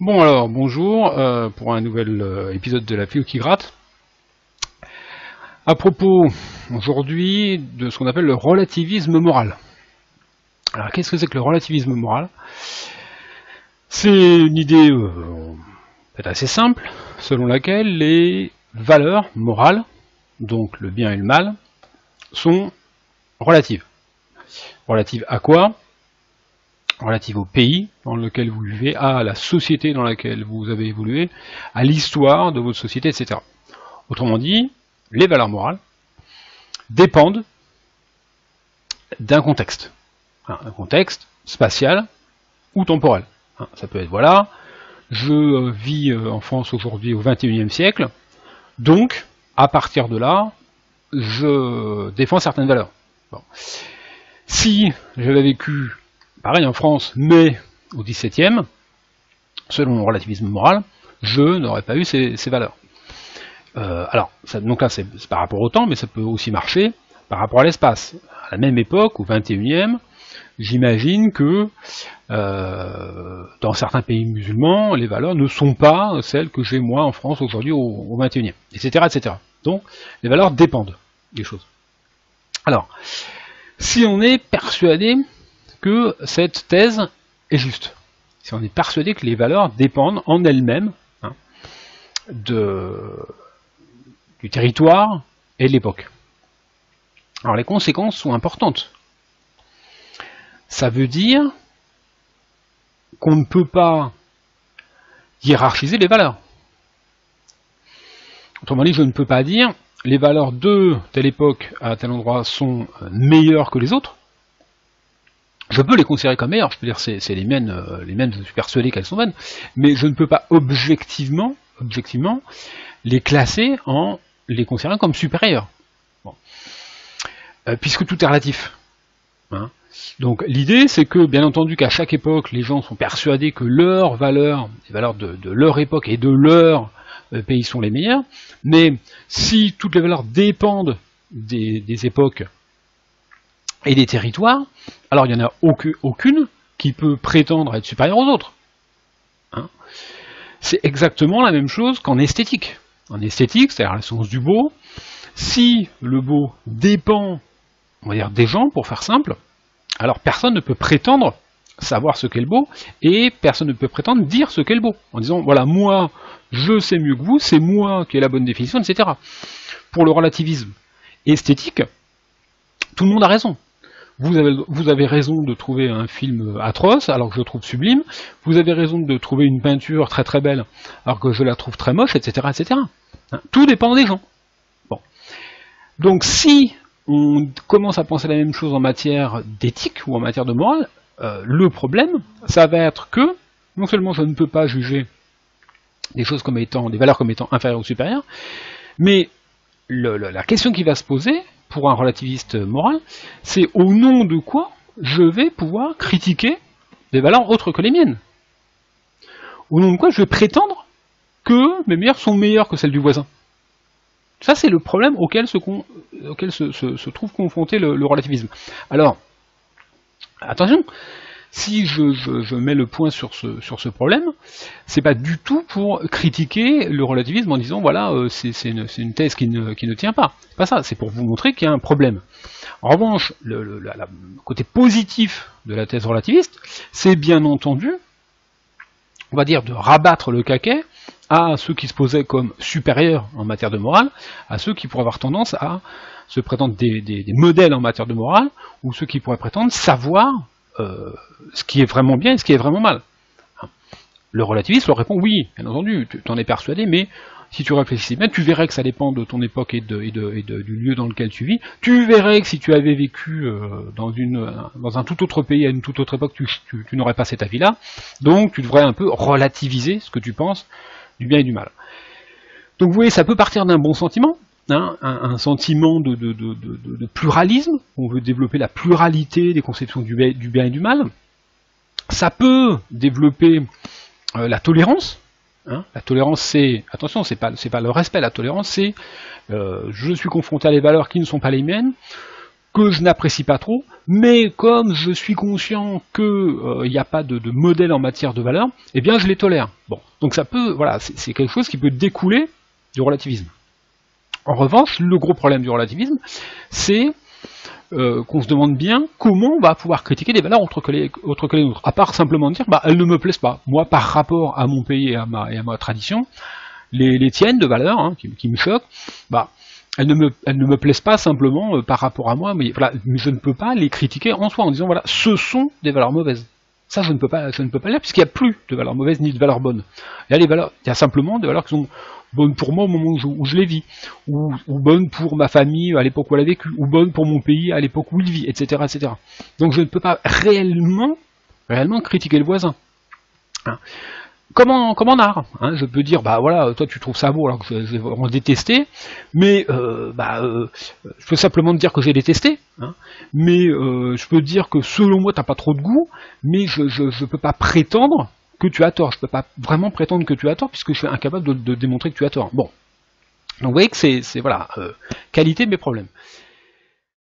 Bon alors, bonjour pour un nouvel épisode de La Fille qui gratte. À propos aujourd'hui de ce qu'on appelle le relativisme moral. Alors qu'est-ce que c'est que le relativisme moral? C'est une idée peut-être assez simple, selon laquelle les valeurs morales, donc le bien et le mal, sont relatives. Relatives à quoi? Relative au pays dans lequel vous vivez, à la société dans laquelle vous avez évolué, à l'histoire de votre société, etc. Autrement dit, les valeurs morales dépendent d'un contexte. Un contexte spatial ou temporel. Ça peut être, voilà, je vis en France aujourd'hui au XXIe siècle, donc, à partir de là, je défends certaines valeurs. Bon. Si j'avais vécu pareil en France, mais au XVIIe, selon le relativisme moral, je n'aurais pas eu ces valeurs. Donc là c'est par rapport au temps, mais ça peut aussi marcher par rapport à l'espace. À la même époque, au XXIe, j'imagine que dans certains pays musulmans, les valeurs ne sont pas celles que j'ai moi en France aujourd'hui au XXIe, etc., etc. Donc les valeurs dépendent des choses. Alors, si on est persuadé que cette thèse est juste, si on est persuadé que les valeurs dépendent en elles-mêmes du territoire et de l'époque. Alors les conséquences sont importantes. Ça veut dire qu'on ne peut pas hiérarchiser les valeurs. Autrement dit, je ne peux pas dire les valeurs de telle époque à tel endroit sont meilleures que les autres. Je peux les considérer comme meilleures, je peux dire c'est les miennes, je suis persuadé qu'elles sont bonnes, mais je ne peux pas objectivement les classer en les considérant comme supérieures. Bon. Puisque tout est relatif. Donc l'idée c'est que, bien entendu, qu'à chaque époque, les gens sont persuadés que leurs valeurs, les valeurs de leur époque et de leur pays sont les meilleures, mais si toutes les valeurs dépendent des époques et des territoires, alors il n'y en a aucune qui peut prétendre être supérieure aux autres. C'est exactement la même chose qu'en esthétique. En esthétique, c'est-à-dire la science du beau, si le beau dépend, on va dire, des gens, pour faire simple, alors personne ne peut prétendre savoir ce qu'est le beau, et personne ne peut prétendre dire ce qu'est le beau, en disant, voilà, moi, je sais mieux que vous, c'est moi qui ai la bonne définition, etc. Pour le relativisme esthétique, tout le monde a raison. Vous avez raison de trouver un film atroce, alors que je le trouve sublime. Vous avez raison de trouver une peinture très très belle, alors que je la trouve très moche, etc., etc. Tout dépend des gens. Bon. Donc si on commence à penser la même chose en matière d'éthique ou en matière de morale, le problème, ça va être que, non seulement je ne peux pas juger des choses comme étant, des valeurs comme étant inférieures ou supérieures, mais la question qui va se poser, pour un relativiste moral, c'est au nom de quoi je vais pouvoir critiquer des valeurs autres que les miennes. Au nom de quoi je vais prétendre que mes meilleures sont meilleures que celles du voisin. Ça, c'est le problème auquel se trouve confronté le relativisme. Alors, attention, si je mets le point sur ce problème, c'est pas du tout pour critiquer le relativisme en disant voilà, c'est une thèse qui ne tient pas. C'est pas ça, c'est pour vous montrer qu'il y a un problème. En revanche, le côté positif de la thèse relativiste, c'est bien entendu, on va dire, de rabattre le caquet à ceux qui se posaient comme supérieurs en matière de morale, à ceux qui pourraient avoir tendance à se prétendre des modèles en matière de morale, ou ceux qui pourraient prétendre savoir ce qui est vraiment bien et ce qui est vraiment mal. Le relativiste leur répond oui, bien entendu, tu en es persuadé, mais si tu réfléchis bien, tu verrais que ça dépend de ton époque et du lieu dans lequel tu vis. Tu verrais que si tu avais vécu dans un tout autre pays à une toute autre époque, tu n'aurais pas cet avis-là. Donc tu devrais un peu relativiser ce que tu penses du bien et du mal. Donc vous voyez, ça peut partir d'un bon sentiment, un sentiment de pluralisme, on veut développer la pluralité des conceptions du bien et du mal. Ça peut développer la tolérance. La tolérance, c'est, attention, c'est pas le respect, la tolérance, c'est je suis confronté à des valeurs qui ne sont pas les miennes, que je n'apprécie pas trop, mais comme je suis conscient que n'y a pas de modèle en matière de valeur, eh bien je les tolère. Bon, donc ça peut, voilà, c'est quelque chose qui peut découler du relativisme. En revanche, le gros problème du relativisme, c'est qu'on se demande bien comment on va pouvoir critiquer des valeurs autres que les nôtres, à part simplement dire bah elles ne me plaisent pas. Moi, par rapport à mon pays et à ma tradition, les tiennes de valeurs, hein, qui me choquent, bah elles ne me plaisent pas simplement par rapport à moi, mais voilà, je ne peux pas les critiquer en soi en disant voilà, ce sont des valeurs mauvaises. Ça, je ne peux pas le dire, puisqu'il n'y a plus de valeurs mauvaises ni de valeurs bonnes. Il y a simplement des valeurs qui sont bonnes pour moi au moment où je les vis, ou bonnes pour ma famille à l'époque où elle a vécu, ou bonnes pour mon pays à l'époque où il vit, etc., etc. Donc je ne peux pas réellement critiquer le voisin. Hein. Comme en art, hein, je peux dire, bah voilà, toi tu trouves ça beau alors que j'ai vraiment détesté, mais je peux simplement te dire que j'ai détesté, hein, mais je peux dire que selon moi t'as pas trop de goût, mais je peux pas prétendre que tu as tort, je peux pas vraiment prétendre que tu as tort puisque je suis incapable de démontrer que tu as tort. Bon, donc vous voyez que c'est voilà, qualité de mes problèmes.